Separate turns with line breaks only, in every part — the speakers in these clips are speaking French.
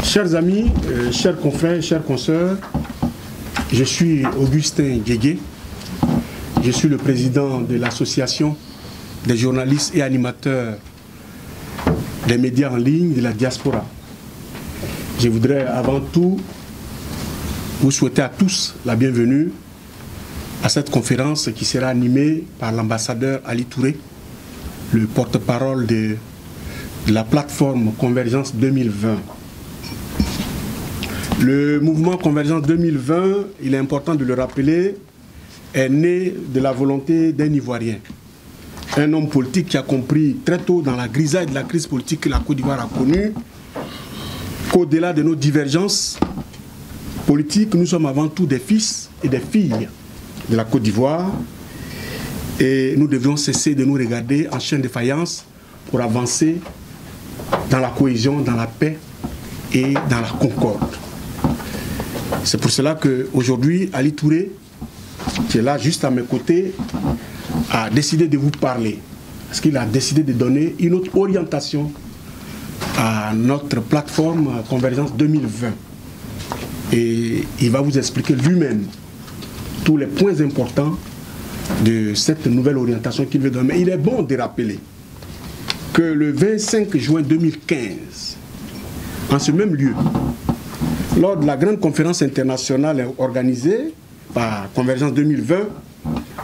Chers amis, chers confrères, chers consoeurs, je suis Augustin Guégué. Je suis le président de l'association des journalistes et animateurs des médias en ligne de la diaspora. Je voudrais avant tout vous souhaiter à tous la bienvenue à cette conférence qui sera animée par l'ambassadeur Ali Touré, le porte-parole de la plateforme Convergence 2020. Le mouvement Convergence 2020, il est important de le rappeler, est né de la volonté d'un Ivoirien. Un homme politique qui a compris très tôt dans la grisaille de la crise politique que la Côte d'Ivoire a connue, qu'au-delà de nos divergences politiques, nous sommes avant tout des fils et des filles de la Côte d'Ivoire et nous devions cesser de nous regarder en chien de faïence pour avancer dans la cohésion, dans la paix et dans la concorde. C'est pour cela qu'aujourd'hui, Ali Touré, qui est là juste à mes côtés, a décidé de vous parler. Parce qu'il a décidé de donner une autre orientation à notre plateforme Convergence 2020. Et il va vous expliquer lui-même tous les points importants de cette nouvelle orientation qu'il veut donner. Mais il est bon de rappeler que le 25 juin 2015, en ce même lieu, lors de la grande conférence internationale organisée par Convergence 2020,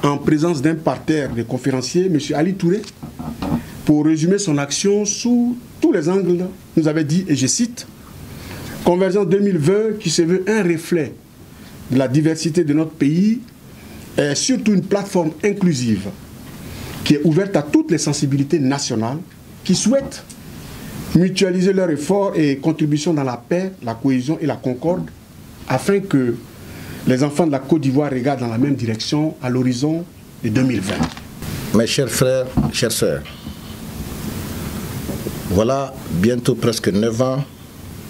en présence d'un parterre de conférenciers, M. Ali Touré, pour résumer son action sous tous les angles, nous avait dit, et je cite, « Convergence 2020 qui se veut un reflet de la diversité de notre pays est surtout une plateforme inclusive qui est ouverte à toutes les sensibilités nationales qui souhaitent mutualiser leurs efforts et contributions dans la paix, la cohésion et la concorde afin que les enfants de la Côte d'Ivoire regardent dans la même direction à l'horizon de 2020. »
Mes chers frères, chères sœurs, voilà bientôt presque 9 ans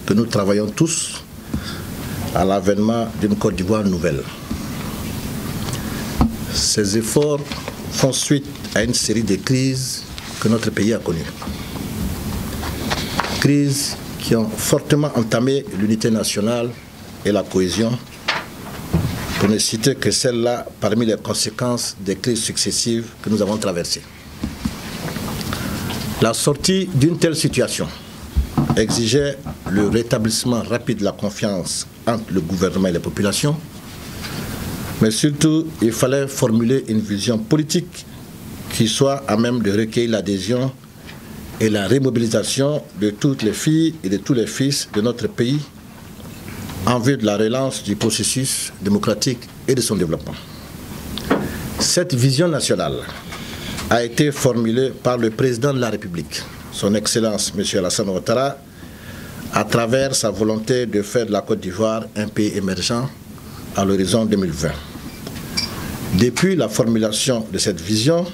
que nous travaillons tous à l'avènement d'une Côte d'Ivoire nouvelle. Ces efforts font suite à une série de crises que notre pays a connues. Crises qui ont fortement entamé l'unité nationale et la cohésion, pour ne citer que celle-là parmi les conséquences des crises successives que nous avons traversées. La sortie d'une telle situation exigeait le rétablissement rapide de la confiance entre le gouvernement et les populations, mais surtout, il fallait formuler une vision politique qui soit à même de recueillir l'adhésion et la remobilisation de toutes les filles et de tous les fils de notre pays en vue de la relance du processus démocratique et de son développement. Cette vision nationale a été formulée par le président de la République, son Excellence M. Alassane Ouattara, à travers sa volonté de faire de la Côte d'Ivoire un pays émergent à l'horizon 2020. Depuis la formulation de cette vision,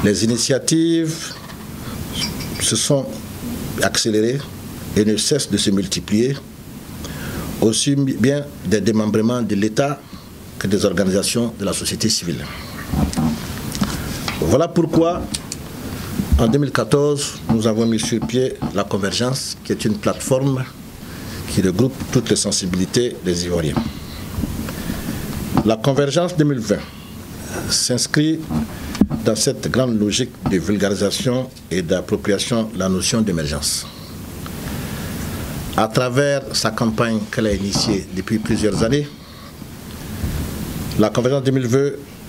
les initiatives se sont accélérées et ne cessent de se multiplier, aussi bien des démembrements de l'État que des organisations de la société civile. Voilà pourquoi, en 2014, nous avons mis sur pied la Convergence, qui est une plateforme qui regroupe toutes les sensibilités des Ivoiriens. La Convergence 2020 s'inscrit dans cette grande logique de vulgarisation et d'appropriation de la notion d'émergence. À travers sa campagne qu'elle a initiée depuis plusieurs années, la Convergence 2020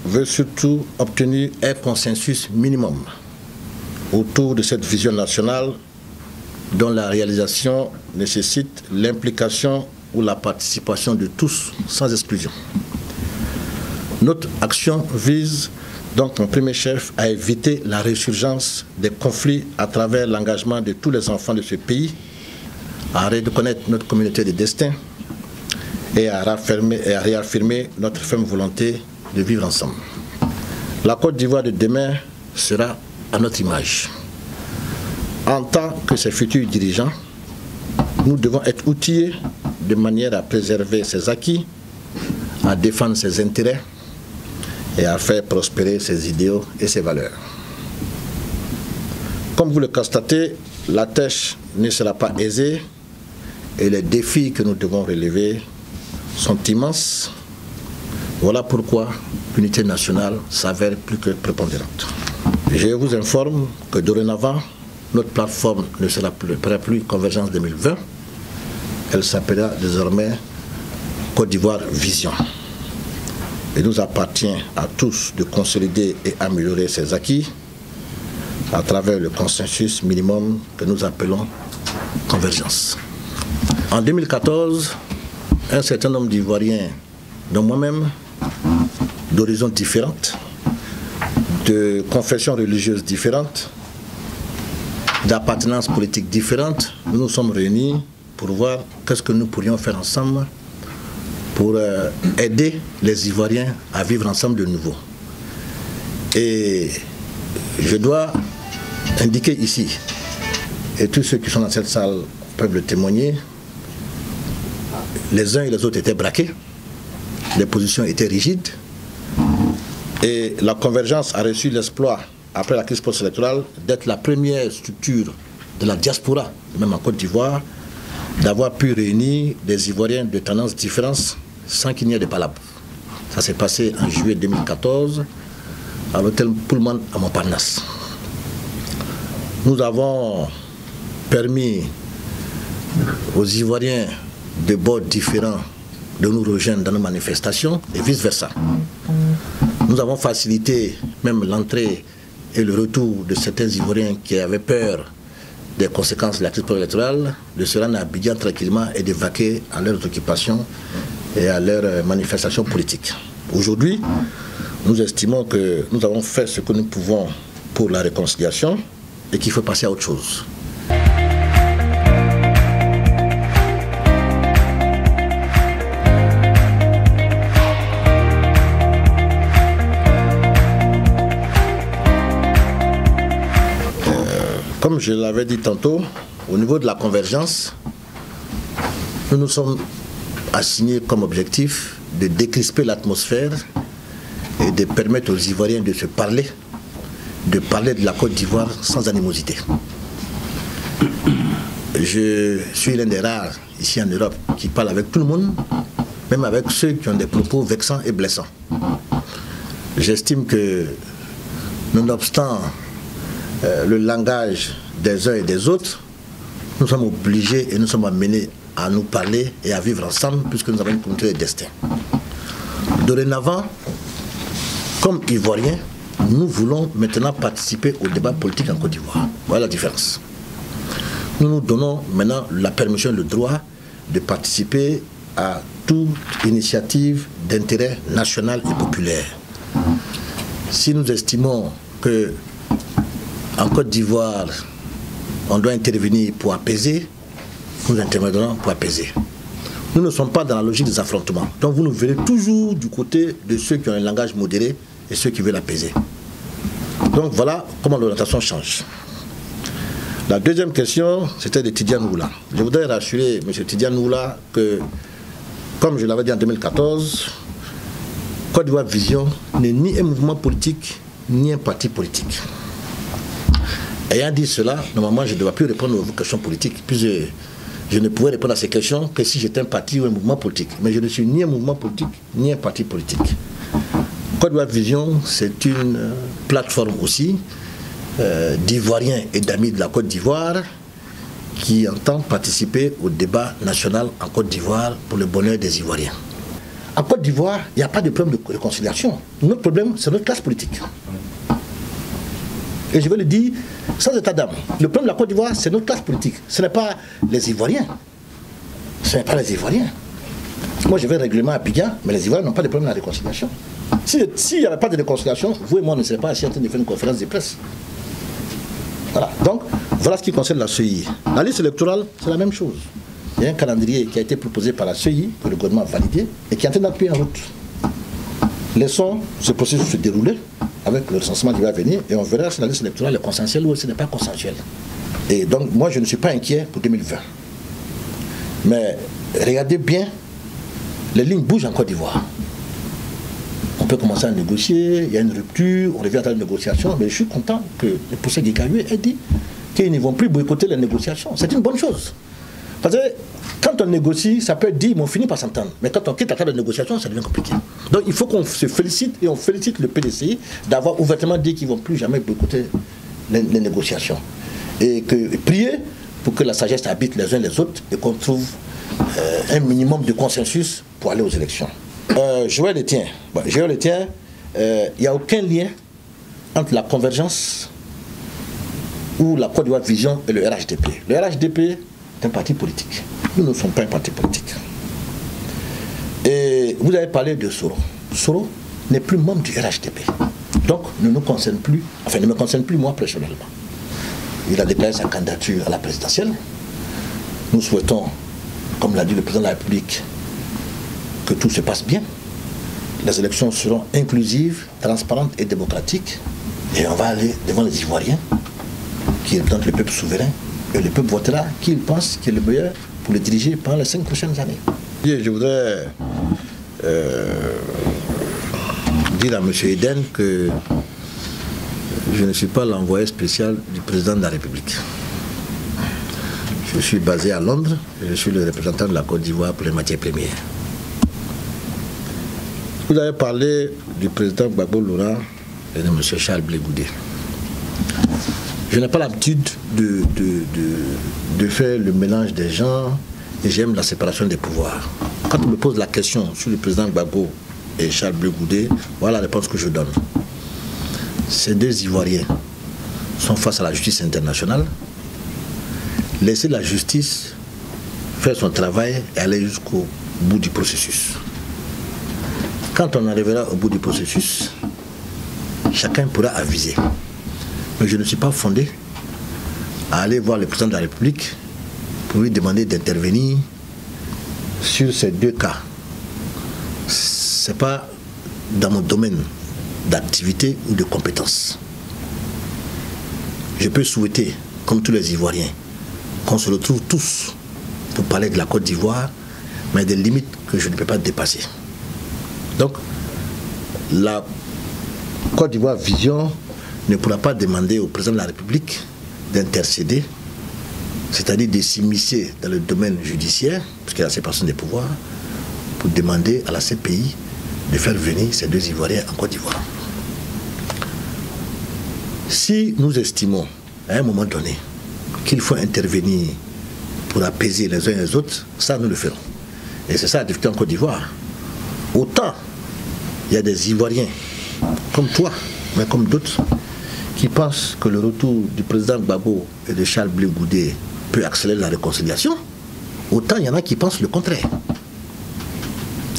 veut surtout obtenir un consensus minimum autour de cette vision nationale dont la réalisation nécessite l'implication ou la participation de tous, sans exclusion. Notre action vise donc en premier chef à éviter la résurgence des conflits à travers l'engagement de tous les enfants de ce pays, à reconnaître notre communauté de destin et à réaffirmer notre ferme volonté de vivre ensemble. La Côte d'Ivoire de demain sera à notre image. En tant que ses futurs dirigeants, nous devons être outillés de manière à préserver ses acquis, à défendre ses intérêts et à faire prospérer ses idéaux et ses valeurs. Comme vous le constatez, la tâche ne sera pas aisée, et les défis que nous devons relever sont immenses. Voilà pourquoi l'unité nationale s'avère plus que prépondérante. Je vous informe que dorénavant, notre plateforme ne sera plus Convergence 2020. Elle s'appellera désormais Côte d'Ivoire Vision. Il nous appartient à tous de consolider et améliorer ces acquis à travers le consensus minimum que nous appelons Convergence. En 2014, un certain nombre d'Ivoiriens, dont moi-même, d'horizons différentes, de confessions religieuses différentes, d'appartenances politiques différentes, nous nous sommes réunis pour voir qu'est-ce que nous pourrions faire ensemble pour aider les Ivoiriens à vivre ensemble de nouveau. Et je dois indiquer ici, et tous ceux qui sont dans cette salle peuvent le témoigner, les uns et les autres étaient braqués, les positions étaient rigides, et la Convergence a reçu l'exploit, après la crise post-électorale, d'être la première structure de la diaspora, même en Côte d'Ivoire, d'avoir pu réunir des Ivoiriens de tendances différentes sans qu'il n'y ait de palabres. Ça s'est passé en juillet 2014 à l'hôtel Pullman à Montparnasse. Nous avons permis aux Ivoiriens de bords différents de nous rejoindre dans nos manifestations et vice-versa. Nous avons facilité même l'entrée et le retour de certains Ivoiriens qui avaient peur des conséquences de la crise électorale, de se rendre à Abidjan tranquillement et de vaquer à leurs occupations et à leurs manifestations politiques. Aujourd'hui, nous estimons que nous avons fait ce que nous pouvons pour la réconciliation et qu'il faut passer à autre chose. Comme je l'avais dit tantôt, au niveau de la convergence, nous nous sommes assignés comme objectif de décrisper l'atmosphère et de permettre aux Ivoiriens de se parler, de parler de la Côte d'Ivoire sans animosité. Je suis l'un des rares ici en Europe qui parle avec tout le monde, même avec ceux qui ont des propos vexants et blessants. J'estime que, nonobstant le langage des uns et des autres, nous sommes obligés et nous sommes amenés à nous parler et à vivre ensemble puisque nous avons une communauté de destin. Dorénavant, comme Ivoiriens, nous voulons maintenant participer au débat politique en Côte d'Ivoire. Voilà la différence. Nous nous donnons maintenant la permission, le droit de participer à toute initiative d'intérêt national et populaire. Si nous estimons que en Côte d'Ivoire, on doit intervenir pour apaiser, nous interviendrons pour apaiser. Nous ne sommes pas dans la logique des affrontements. Donc vous nous verrez toujours du côté de ceux qui ont un langage modéré et ceux qui veulent apaiser. Donc voilà comment l'orientation change. La deuxième question, c'était de Tidiane Oula. Je voudrais rassurer M. Tidiane Oula que, comme je l'avais dit en 2014, Côte d'Ivoire Vision n'est ni un mouvement politique, ni un parti politique. Ayant dit cela, normalement, je ne dois plus répondre aux questions politiques, puisque je ne pouvais répondre à ces questions que si j'étais un parti ou un mouvement politique. Mais je ne suis ni un mouvement politique, ni un parti politique. Côte d'Ivoire Vision, c'est une plateforme aussi d'Ivoiriens et d'amis de la Côte d'Ivoire qui entend participer au débat national en Côte d'Ivoire pour le bonheur des Ivoiriens. En Côte d'Ivoire, il n'y a pas de problème de réconciliation. Notre problème, c'est notre classe politique. Et je vais le dire sans état d'âme. Le problème de la Côte d'Ivoire, c'est notre classe politique. Ce n'est pas les Ivoiriens. Ce n'est pas les Ivoiriens. Moi, je vais règlement à Abidjan, mais les Ivoiriens n'ont pas de problème de la réconciliation. S'il n'y avait pas de réconciliation, vous et moi, on ne serait pas assis en train de faire une conférence de presse. Voilà. Donc, voilà ce qui concerne la CEI. La liste électorale, c'est la même chose. Il y a un calendrier qui a été proposé par la CEI, que le gouvernement a validé, et qui est en train d'appuyer en route. Laissons ce processus se dérouler avec le recensement qui va venir et on verra si la liste électorale est consensuelle ou si ce n'est pas consensuel. Et donc, moi, je ne suis pas inquiet pour 2020. Mais regardez bien, les lignes bougent en Côte d'Ivoire. On peut commencer à négocier, il y a une rupture, on revient à la négociation, mais je suis content que le procès Guécaillou ait dit qu'ils ne vont plus boycotter les négociations. C'est une bonne chose. Parce que quand on négocie, ça peut être dit, mais on finit par s'entendre. Mais quand on quitte la table de négociation, ça devient compliqué. Donc il faut qu'on se félicite, et on félicite le PDCI d'avoir ouvertement dit qu'ils ne vont plus jamais boycotter les négociations. Et prier pour que la sagesse habite les uns les autres et qu'on trouve un minimum de consensus pour aller aux élections. Joël Etienne, il n'y a aucun lien entre la convergence ou la Côte d'Ivoire Vision et le RHDP. Le RHDP est un parti politique. Nous ne sommes pas un parti politique. Et vous avez parlé de Soro. Soro n'est plus membre du RHDP. Donc, ne nous concerne plus, enfin, ne me concerne plus moi personnellement. Il a déclaré sa candidature à la présidentielle. Nous souhaitons, comme l'a dit le président de la République, que tout se passe bien. Les élections seront inclusives, transparentes et démocratiques. Et on va aller devant les Ivoiriens qui représentent le peuple souverain. Et le peuple votera qui il pense qui est le meilleur pour le diriger pendant les 5 prochaines années. Je voudrais dire à M. Eden que je ne suis pas l'envoyé spécial du président de la République. Je suis basé à Londres et je suis le représentant de la Côte d'Ivoire pour les matières premières. Vous avez parlé du président Gbagbo Laurent et de M. Charles Blé Goudé. Je n'ai pas l'habitude de faire le mélange des gens et j'aime la séparation des pouvoirs. Quand on me pose la question sur le président Gbagbo et Charles Blé Goudé, voilà la réponse que je donne. Ces deux Ivoiriens sont face à la justice internationale. Laissez la justice faire son travail et aller jusqu'au bout du processus. Quand on arrivera au bout du processus, chacun pourra aviser. Mais je ne suis pas fondé à aller voir le président de la République pour lui demander d'intervenir sur ces deux cas. Ce n'est pas dans mon domaine d'activité ou de compétence. Je peux souhaiter, comme tous les Ivoiriens, qu'on se retrouve tous pour parler de la Côte d'Ivoire, mais des limites que je ne peux pas dépasser. Donc, la Côte d'Ivoire Vision ne pourra pas demander au président de la République d'intercéder, c'est-à-dire de s'immiscer dans le domaine judiciaire, puisqu'il y a la séparation des pouvoirs, pour demander à la CPI de faire venir ces deux Ivoiriens en Côte d'Ivoire. Si nous estimons, à un moment donné, qu'il faut intervenir pour apaiser les uns et les autres, ça nous le ferons. Et c'est ça la difficulté en Côte d'Ivoire. Autant il y a des Ivoiriens, comme toi, mais comme d'autres, qui pensent que le retour du président Gbagbo et de Charles Blé Goudé peut accélérer la réconciliation, autant il y en a qui pensent le contraire.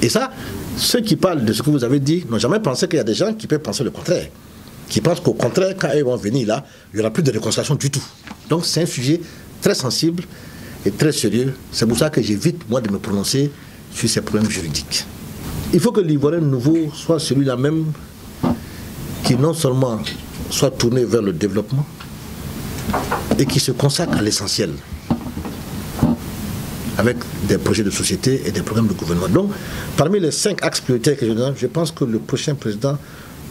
Et ça, ceux qui parlent de ce que vous avez dit n'ont jamais pensé qu'il y a des gens qui peuvent penser le contraire. Qui pensent qu'au contraire, quand ils vont venir là, il n'y aura plus de réconciliation du tout. Donc c'est un sujet très sensible et très sérieux. C'est pour ça que j'évite, moi, de me prononcer sur ces problèmes juridiques. Il faut que l'Ivoirien nouveau soit celui-là même qui non seulement soit tourné vers le développement et qui se consacre à l'essentiel avec des projets de société et des programmes de gouvernement. Donc, parmi les 5 axes prioritaires que je donne, je pense que le prochain président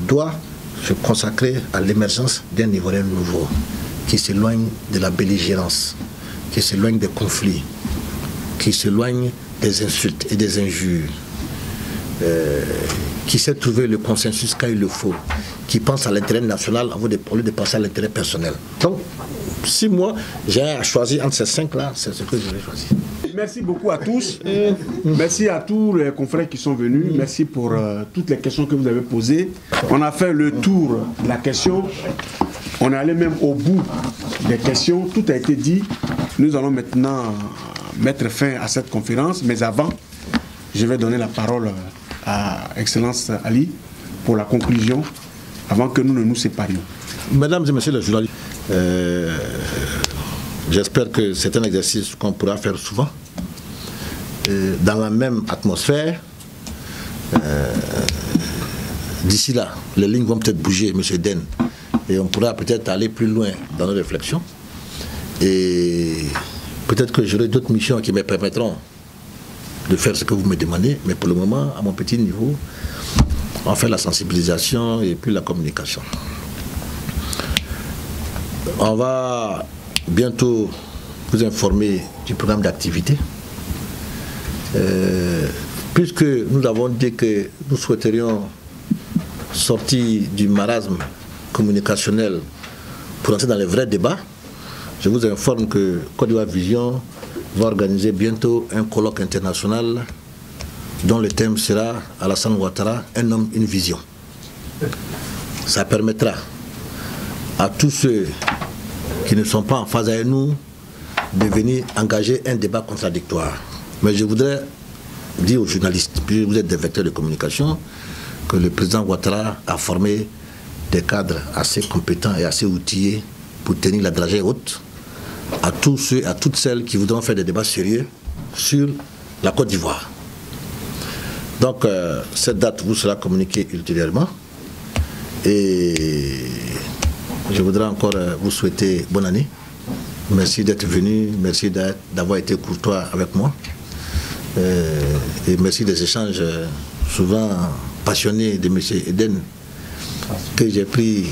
doit se consacrer à l'émergence d'un Ivoirien nouveau qui s'éloigne de la belligérance, qui s'éloigne des conflits, qui s'éloigne des insultes et des injures, qui sait trouver le consensus quand il le faut, qui pense à l'intérêt national au lieu de penser à l'intérêt personnel. Donc, si moi j'ai à choisir entre ces 5-là, c'est ce que je vais choisir.
Merci beaucoup à tous. Merci à tous les confrères qui sont venus. Merci pour toutes les questions que vous avez posées. On a fait le tour de la question. On est allé même au bout des questions. Tout a été dit. Nous allons maintenant mettre fin à cette conférence. Mais avant, je vais donner la parole à Excellence Ali pour la conclusion, avant que nous ne nous séparions.
Mesdames et messieurs les journalistes, j'espère que c'est un exercice qu'on pourra faire souvent, dans la même atmosphère. D'ici là, les lignes vont peut-être bouger, M. Den, et on pourra peut-être aller plus loin dans nos réflexions. Et peut-être que j'aurai d'autres missions qui me permettront de faire ce que vous me demandez, mais pour le moment, à mon petit niveau, on fait la sensibilisation et puis la communication. On va bientôt vous informer du programme d'activité. Puisque nous avons dit que nous souhaiterions sortir du marasme communicationnel pour entrer dans les vrais débats, je vous informe que Côte d'Ivoire Vision va organiser bientôt un colloque international dont le thème sera Alassane Ouattara, un homme, une vision. Ça permettra à tous ceux qui ne sont pas en phase avec nous de venir engager un débat contradictoire. Mais je voudrais dire aux journalistes, puisque vous êtes des vecteurs de communication, que le président Ouattara a formé des cadres assez compétents et assez outillés pour tenir la dragée haute à tous ceux, à toutes celles qui voudront faire des débats sérieux sur la Côte d'Ivoire. Donc, cette date vous sera communiquée ultérieurement. Et je voudrais encore vous souhaiter bonne année. Merci d'être venu, merci d'avoir été courtois avec moi. Et merci des échanges souvent passionnés de M. Eden que j'ai pris.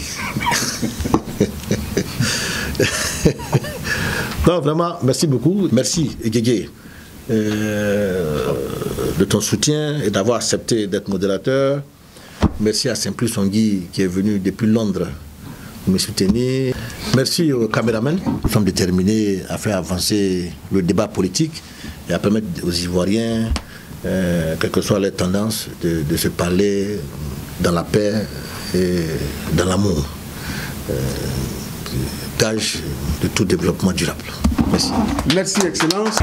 Donc vraiment, merci beaucoup. Merci Guégué de ton soutien et d'avoir accepté d'être modérateur. Merci à Simplice Ongui qui est venu depuis Londres me soutenir. Merci aux caméramans. Nous sommes déterminés à faire avancer le débat politique et à permettre aux Ivoiriens, quelles que soient les tendances, de se parler dans la paix et dans l'amour. Gage de tout développement durable. Merci.
Merci, Excellence.